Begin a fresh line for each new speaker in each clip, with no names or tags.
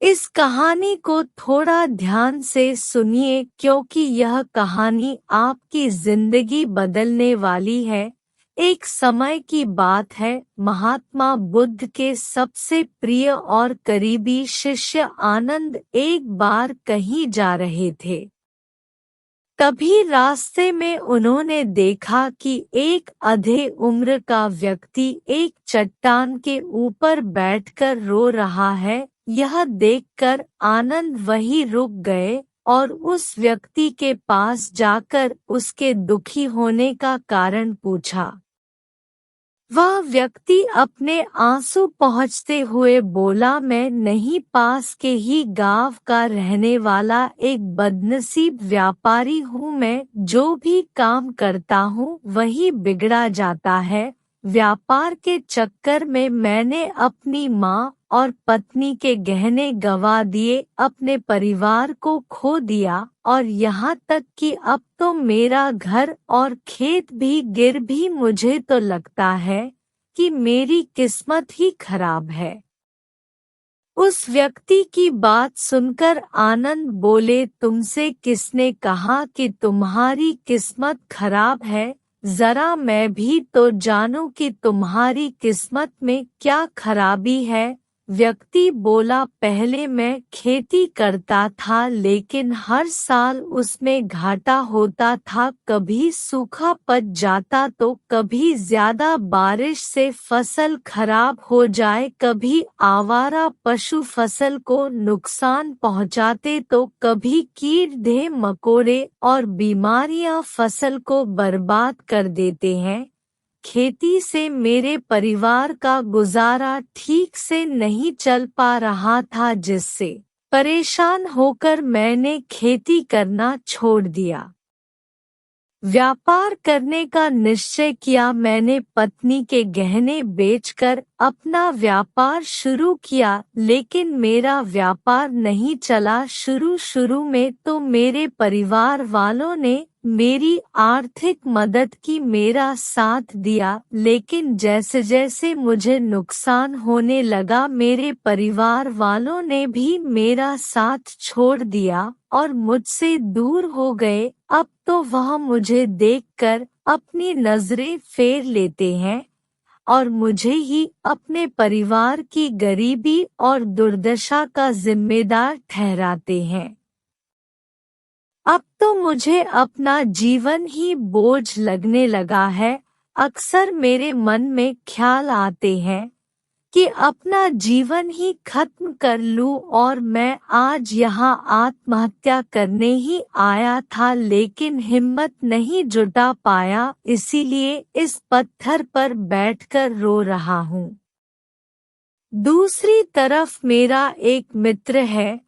इस कहानी को थोड़ा ध्यान से सुनिए क्योंकि यह कहानी आपकी जिंदगी बदलने वाली है। एक समय की बात है, महात्मा बुद्ध के सबसे प्रिय और करीबी शिष्य आनंद एक बार कहीं जा रहे थे। तभी रास्ते में उन्होंने देखा कि एक आधे उम्र का व्यक्ति एक चट्टान के ऊपर बैठकर रो रहा है। यह देखकर आनंद वहीं रुक गए और उस व्यक्ति के पास जाकर उसके दुखी होने का कारण पूछा। वह व्यक्ति अपने आंसू पोंछते हुए बोला, मैं नहीं, पास के ही गांव का रहने वाला एक बदनसीब व्यापारी हूँ। मैं जो भी काम करता हूँ वही बिगड़ा जाता है। व्यापार के चक्कर में मैंने अपनी माँ और पत्नी के गहने गंवा दिए, अपने परिवार को खो दिया और यहाँ तक कि अब तो मेरा घर और खेत भी गिर भी मुझे तो लगता है कि मेरी किस्मत ही खराब है। उस व्यक्ति की बात सुनकर आनंद बोले, तुमसे किसने कहा कि तुम्हारी किस्मत खराब है? जरा मैं भी तो जानूं कि तुम्हारी किस्मत में क्या खराबी है। व्यक्ति बोला, पहले मैं खेती करता था लेकिन हर साल उसमें घाटा होता था। कभी सूखा पड़ जाता तो कभी ज्यादा बारिश से फसल खराब हो जाए, कभी आवारा पशु फसल को नुकसान पहुंचाते तो कभी कीड़े मकोड़े और बीमारियां फसल को बर्बाद कर देते हैं। खेती से मेरे परिवार का गुजारा ठीक से नहीं चल पा रहा था, जिससे परेशान होकर मैंने खेती करना छोड़ दिया। व्यापार करने का निश्चय किया। मैंने पत्नी के गहने बेचकर अपना व्यापार शुरू किया, लेकिन मेरा व्यापार नहीं चला। शुरू में तो मेरे परिवार वालों ने मेरी आर्थिक मदद की, मेरा साथ दिया, लेकिन जैसे जैसे मुझे नुकसान होने लगा मेरे परिवार वालों ने भी मेरा साथ छोड़ दिया और मुझसे दूर हो गए। अब तो वह मुझे देखकर अपनी नजरें फेर लेते हैं और मुझे ही अपने परिवार की गरीबी और दुर्दशा का जिम्मेदार ठहराते हैं। अब तो मुझे अपना जीवन ही बोझ लगने लगा है। अक्सर मेरे मन में ख्याल आते हैं कि अपना जीवन ही खत्म कर लूं, और मैं आज यहाँ आत्महत्या करने ही आया था लेकिन हिम्मत नहीं जुटा पाया, इसीलिए इस पत्थर पर बैठकर रो रहा हूँ। दूसरी तरफ मेरा एक मित्र है,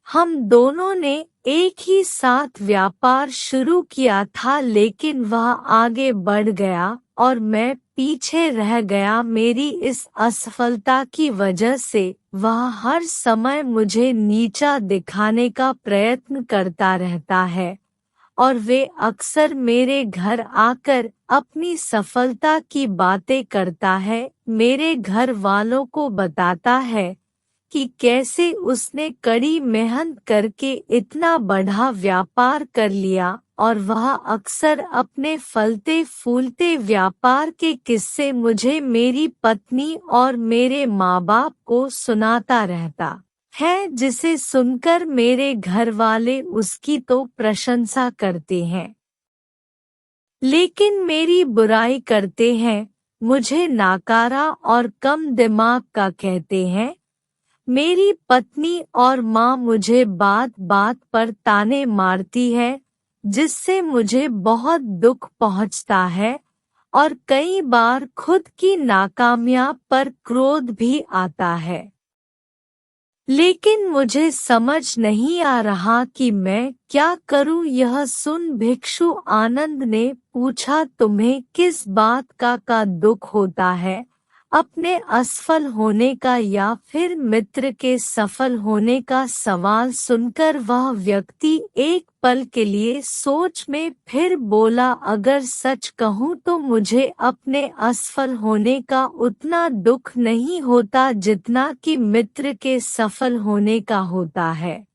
हम दोनों ने एक ही साथ व्यापार शुरू किया था, लेकिन वह आगे बढ़ गया और मैं पीछे रह गया। मेरी इस असफलता की वजह से वह हर समय मुझे नीचा दिखाने का प्रयत्न करता रहता है और वे अक्सर मेरे घर आकर अपनी सफलता की बातें करता है। मेरे घर वालों को बताता है कि कैसे उसने कड़ी मेहनत करके इतना बड़ा व्यापार कर लिया, और वह अक्सर अपने फलते फूलते व्यापार के किस्से मुझे, मेरी पत्नी और मेरे माँ बाप को सुनाता रहता है, जिसे सुनकर मेरे घर वाले उसकी तो प्रशंसा करते हैं लेकिन मेरी बुराई करते हैं, मुझे नाकारा और कम दिमाग का कहते हैं। मेरी पत्नी और माँ मुझे बात बात पर ताने मारती है, जिससे मुझे बहुत दुख पहुँचता है और कई बार खुद की नाकामियां पर क्रोध भी आता है। लेकिन मुझे समझ नहीं आ रहा कि मैं क्या करूं। यह सुन भिक्षु आनंद ने पूछा, तुम्हें किस बात का दुख होता है? अपने असफल होने का या फिर मित्र के सफल होने का सवाल सुनकर वह व्यक्ति एक पल के लिए सोच में फिर बोला, अगर सच कहूँ तो मुझे अपने असफल होने का उतना दुख नहीं होता जितना कि मित्र के सफल होने का होता है।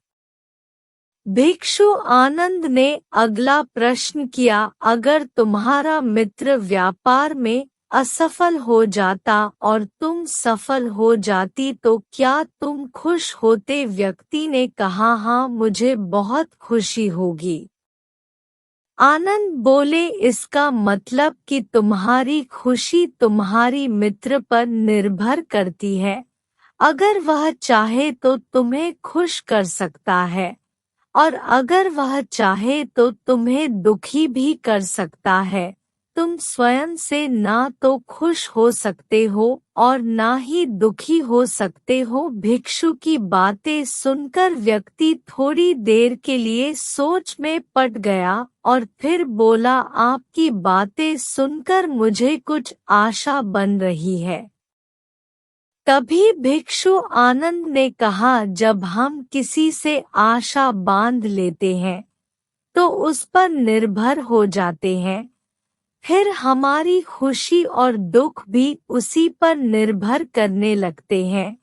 भिक्षु आनंद ने अगला प्रश्न किया, अगर तुम्हारा मित्र व्यापार में असफल हो जाता और तुम सफल हो जाती तो क्या तुम खुश होते? व्यक्ति ने कहा, हाँ, मुझे बहुत खुशी होगी। आनंद बोले, इसका मतलब कि तुम्हारी खुशी तुम्हारी मित्र पर निर्भर करती है। अगर वह चाहे तो तुम्हें खुश कर सकता है और अगर वह चाहे तो तुम्हें दुखी भी कर सकता है। तुम स्वयं से ना तो खुश हो सकते हो और ना ही दुखी हो सकते हो। भिक्षु की बातें सुनकर व्यक्ति थोड़ी देर के लिए सोच में पड़ गया और फिर बोला, आपकी बातें सुनकर मुझे कुछ आशा बन रही है। तभी भिक्षु आनंद ने कहा, जब हम किसी से आशा बांध लेते हैं तो उस पर निर्भर हो जाते हैं, फिर हमारी खुशी और दुख भी उसी पर निर्भर करने लगते हैं।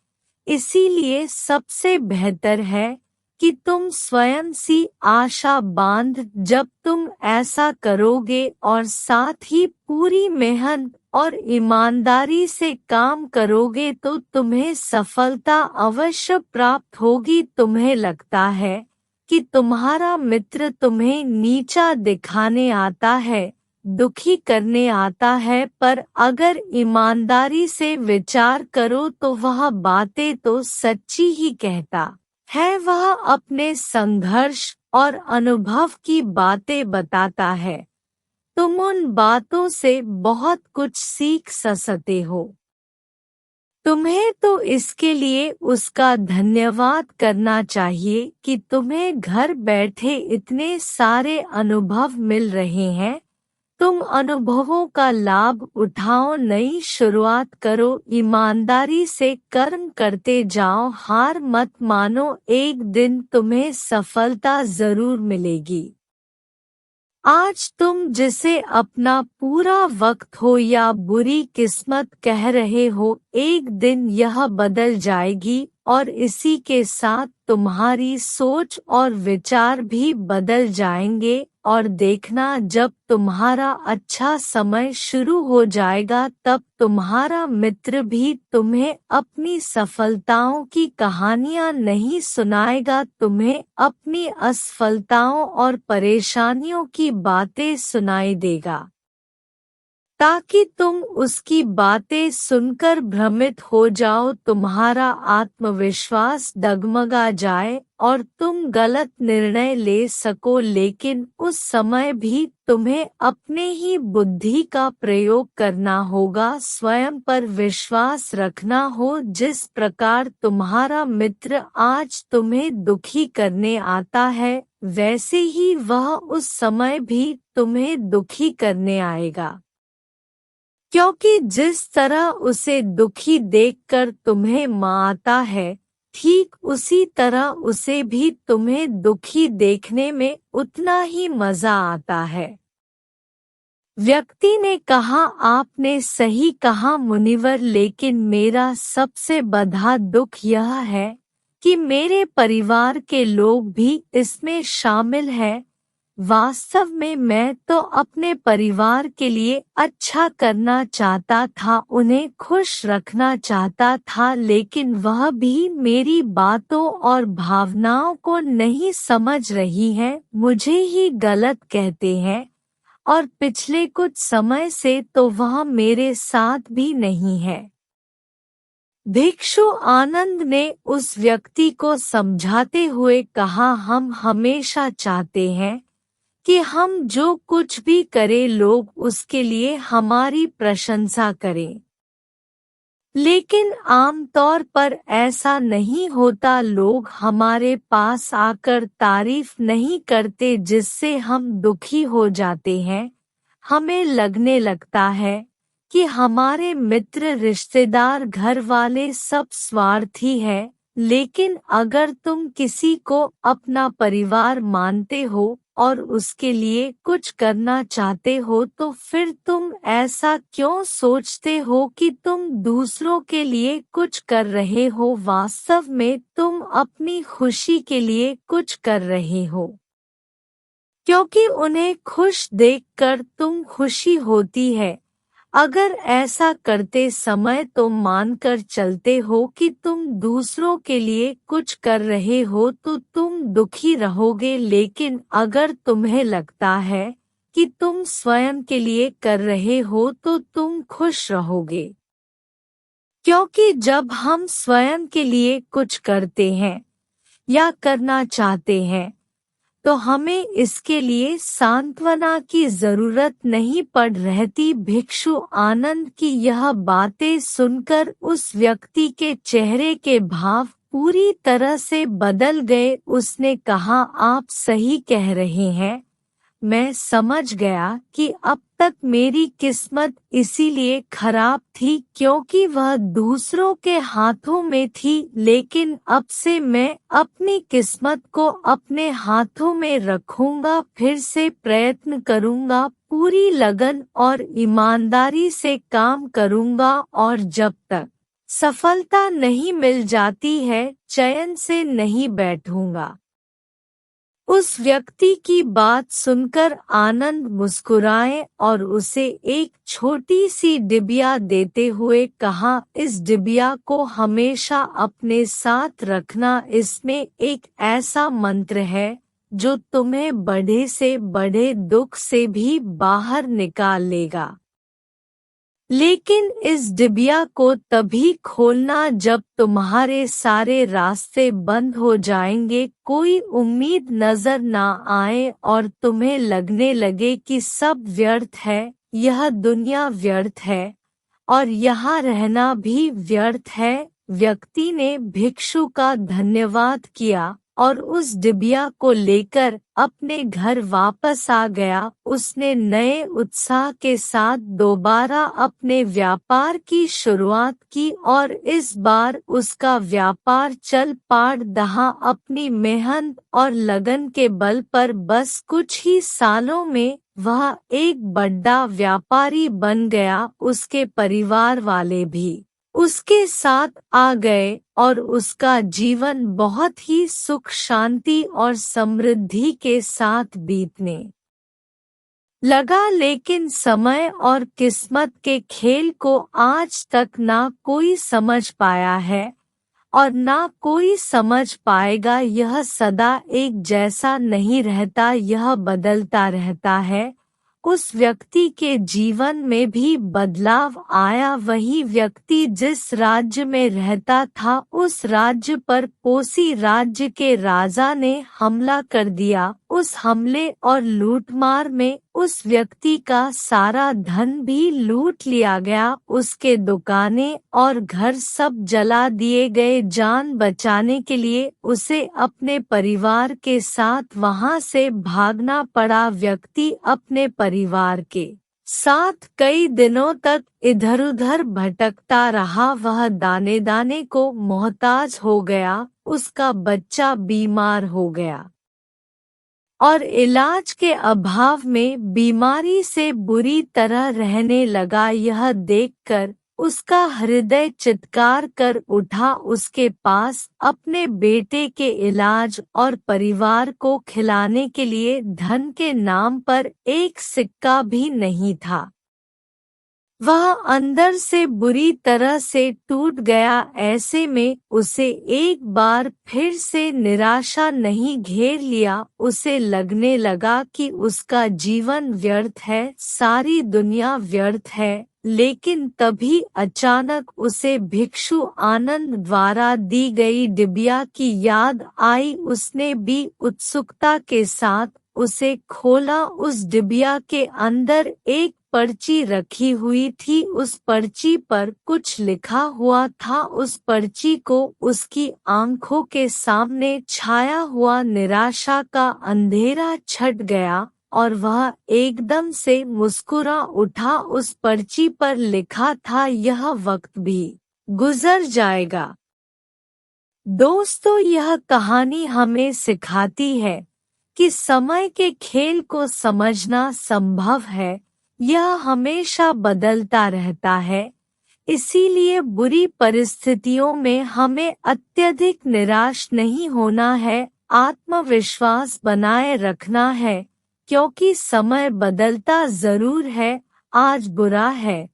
इसीलिए सबसे बेहतर है कि तुम स्वयं सी आशा बांध। जब तुम ऐसा करोगे और साथ ही पूरी मेहनत और ईमानदारी से काम करोगे तो तुम्हें सफलता अवश्य प्राप्त होगी। तुम्हें लगता है कि तुम्हारा मित्र तुम्हें नीचा दिखाने आता है, दुखी करने आता है, पर अगर ईमानदारी से विचार करो तो वह बातें तो सच्ची ही कहता है। वह अपने संघर्ष और अनुभव की बातें बताता है। तुम उन बातों से बहुत कुछ सीख सकते हो। तुम्हें तो इसके लिए उसका धन्यवाद करना चाहिए कि तुम्हें घर बैठे इतने सारे अनुभव मिल रहे हैं। तुम अनुभवों का लाभ उठाओ, नई शुरुआत करो, ईमानदारी से कर्म करते जाओ, हार मत मानो, एक दिन तुम्हें सफलता जरूर मिलेगी। आज तुम जिसे अपना पूरा वक्त हो या बुरी किस्मत कह रहे हो, एक दिन यह बदल जाएगी और इसी के साथ तुम्हारी सोच और विचार भी बदल जाएंगे। और देखना, जब तुम्हारा अच्छा समय शुरू हो जाएगा तब तुम्हारा मित्र भी तुम्हें अपनी सफलताओं की कहानियां नहीं सुनाएगा, तुम्हें अपनी असफलताओं और परेशानियों की बातें सुनाई देगा, ताकि तुम उसकी बातें सुनकर भ्रमित हो जाओ, तुम्हारा आत्मविश्वास डगमगा जाए और तुम गलत निर्णय ले सको। लेकिन उस समय भी तुम्हें अपने ही बुद्धि का प्रयोग करना होगा, स्वयं पर विश्वास रखना हो। जिस प्रकार तुम्हारा मित्र आज तुम्हें दुखी करने आता है, वैसे ही वह उस समय भी तुम्हें दुखी करने आएगा, क्योंकि जिस तरह उसे दुखी देखकर तुम्हें माता है, ठीक उसी तरह उसे भी तुम्हें दुखी देखने में उतना ही मजा आता है। व्यक्ति ने कहा, आपने सही कहा मुनिवर, लेकिन मेरा सबसे बड़ा दुख यह है कि मेरे परिवार के लोग भी इसमें शामिल हैं। वास्तव में मैं तो अपने परिवार के लिए अच्छा करना चाहता था, उन्हें खुश रखना चाहता था, लेकिन वह भी मेरी बातों और भावनाओं को नहीं समझ रही हैं, मुझे ही गलत कहते हैं और पिछले कुछ समय से तो वह मेरे साथ भी नहीं है। भिक्षु आनंद ने उस व्यक्ति को समझाते हुए कहा, हम हमेशा चाहते हैं कि हम जो कुछ भी करें लोग उसके लिए हमारी प्रशंसा करें, लेकिन आमतौर पर ऐसा नहीं होता। लोग हमारे पास आकर तारीफ नहीं करते, जिससे हम दुखी हो जाते हैं। हमें लगने लगता है कि हमारे मित्र, रिश्तेदार, घर वाले सब स्वार्थी हैं, लेकिन अगर तुम किसी को अपना परिवार मानते हो और उसके लिए कुछ करना चाहते हो तो फिर तुम ऐसा क्यों सोचते हो कि तुम दूसरों के लिए कुछ कर रहे हो? वास्तव में तुम अपनी खुशी के लिए कुछ कर रहे हो, क्योंकि उन्हें खुश देखकर तुम खुशी होती है। अगर ऐसा करते समय तुम मानकर चलते हो कि तुम दूसरों के लिए कुछ कर रहे हो तो तुम दुखी रहोगे, लेकिन अगर तुम्हें लगता है कि तुम स्वयं के लिए कर रहे हो तो तुम खुश रहोगे, क्योंकि जब हम स्वयं के लिए कुछ करते हैं या करना चाहते हैं तो हमें इसके लिए सांत्वना की जरूरत नहीं पड़ रहती। भिक्षु आनंद की यह बातें सुनकर उस व्यक्ति के चेहरे के भाव पूरी तरह से बदल गए। उसने कहा, आप सही कह रहे हैं, मैं समझ गया कि अब तक मेरी किस्मत इसीलिए खराब थी क्योंकि वह दूसरों के हाथों में थी, लेकिन अब से मैं अपनी किस्मत को अपने हाथों में रखूंगा, फिर से प्रयत्न करूंगा, पूरी लगन और ईमानदारी से काम करूंगा और जब तक सफलता नहीं मिल जाती है चैन से नहीं बैठूंगा। उस व्यक्ति की बात सुनकर आनंद मुस्कुराए और उसे एक छोटी सी डिबिया देते हुए कहा, इस डिबिया को हमेशा अपने साथ रखना, इसमें एक ऐसा मंत्र है जो तुम्हें बड़े से बड़े दुख से भी बाहर निकाल लेगा। लेकिन इस डिबिया को तभी खोलना जब तुम्हारे सारे रास्ते बंद हो जाएंगे, कोई उम्मीद नजर ना आए और तुम्हें लगने लगे कि सब व्यर्थ है, यह दुनिया व्यर्थ है और यहाँ रहना भी व्यर्थ है। व्यक्ति ने भिक्षु का धन्यवाद किया और उस डिबिया को लेकर अपने घर वापस आ गया। उसने नए उत्साह के साथ दोबारा अपने व्यापार की शुरुआत की और इस बार उसका व्यापार चल पार रहा। अपनी मेहनत और लगन के बल पर बस कुछ ही सालों में वह एक बड़ा व्यापारी बन गया। उसके परिवार वाले भी उसके साथ आ गए और उसका जीवन बहुत ही सुख, शांति और समृद्धि के साथ बीतने लगा। लेकिन समय और किस्मत के खेल को आज तक ना कोई समझ पाया है और ना कोई समझ पाएगा। यह सदा एक जैसा नहीं रहता, यह बदलता रहता है। उस व्यक्ति के जीवन में भी बदलाव आया। वही व्यक्ति जिस राज्य में रहता था उस राज्य पर पोसी राज्य के राजा ने हमला कर दिया। उस हमले और लूटमार में उस व्यक्ति का सारा धन भी लूट लिया गया। उसके दुकानें और घर सब जला दिए गए। जान बचाने के लिए उसे अपने परिवार के साथ वहां से भागना पड़ा। व्यक्ति अपने परिवार के साथ कई दिनों तक इधर-उधर भटकता रहा। वह दाने दाने को मोहताज हो गया। उसका बच्चा बीमार हो गया और इलाज के अभाव में बीमारी से बुरी तरह रहने लगा। यह देखकर उसका हृदय चित्कार कर उठा। उसके पास अपने बेटे के इलाज और परिवार को खिलाने के लिए धन के नाम पर एक सिक्का भी नहीं था। वह अंदर से बुरी तरह से टूट गया। ऐसे में उसे एक बार फिर से निराशा नहीं घेर लिया। उसे लगने लगा कि उसका जीवन व्यर्थ है, सारी दुनिया व्यर्थ है। लेकिन तभी अचानक उसे भिक्षु आनंद द्वारा दी गई डिबिया की याद आई। उसने भी उत्सुकता के साथ उसे खोला। उस डिबिया के अंदर एक पर्ची रखी हुई थी। उस पर्ची पर कुछ लिखा हुआ था। उस पर्ची को उसकी आंखों के सामने छाया हुआ निराशा का अंधेरा छट गया। और वह एकदम से मुस्कुरा उठा। उस पर्ची पर लिखा था, यह वक्त भी गुजर जाएगा। दोस्तों, यह कहानी हमें सिखाती है कि समय के खेल को समझना संभव है। यह हमेशा बदलता रहता है, इसीलिए बुरी परिस्थितियों में हमें अत्यधिक निराश नहीं होना है, आत्मविश्वास बनाए रखना है, क्योंकि समय बदलता जरूर है। आज बुरा है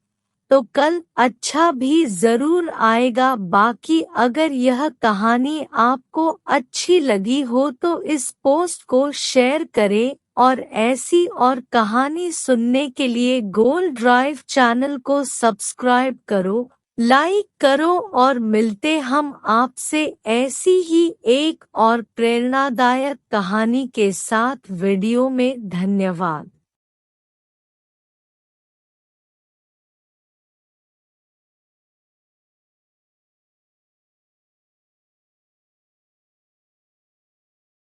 तो कल अच्छा भी जरूर आएगा। बाकी अगर यह कहानी आपको अच्छी लगी हो तो इस पोस्ट को शेयर करें और ऐसी और कहानी सुनने के लिए गोल्ड ड्राइव चैनल को सब्सक्राइब करो, लाइक करो और मिलते हम आपसे ऐसी ही एक और प्रेरणादायक कहानी के साथ वीडियो में। धन्यवाद।